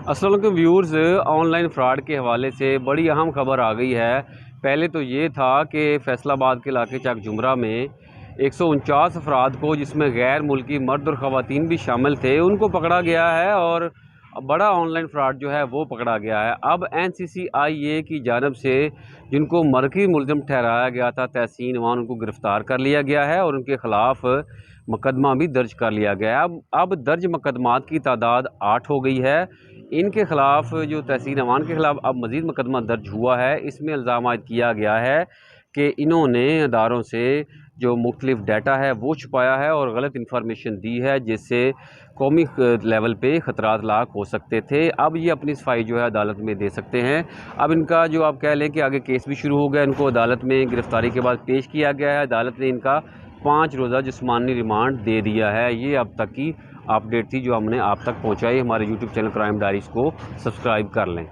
अस्सलाम वालेकुम viewers, online fraud के हवाले से बड़ी अहम खबर आ गई है। पहले तो ये था कि फैसलाबाद के इलाके चक जुमरा में 149 अफराद को, जिसमें गैर मुल्की मर्द और ख़वातीन भी शामिल थे, उनको पकड़ा गया है और बड़ा ऑनलाइन फ़्रॉड जो है वो पकड़ा गया है। अब NCCIA की जानब से जिनको मरकज़ी मुलज़िम ठहराया गया था तहसीन अमान, उनको गिरफ़्तार कर लिया गया है और उनके ख़िलाफ़ मुकदमा भी दर्ज कर लिया गया है। अब दर्ज मुकदमात की तादाद 8 हो गई है। इनके ख़िलाफ़, जो तहसीन अमान के ख़िलाफ़ अब मज़ीद मुकदमा दर्ज हुआ है, इसमें इल्ज़ाम आयद किया गया है कि इन्होंने अदारों से जो मुख्तलिफ़ डाटा है वो छुपाया है और गलत इंफॉर्मेशन दी है, जिससे कौमी लेवल पे ख़तरात लाक हो सकते थे। अब ये अपनी सफाई जो है अदालत में दे सकते हैं। अब इनका जो आप कह लें कि आगे केस भी शुरू हो गया, इनको अदालत में गिरफ़्तारी के बाद पेश किया गया है। अदालत ने इनका 5 रोज़ा जिस्मानी रिमांड दे दिया है। ये अब तक की अपडेट थी जो हमने आप तक पहुंचाई। हमारे YouTube चैनल क्राइम डायरीज़ को सब्सक्राइब कर लें।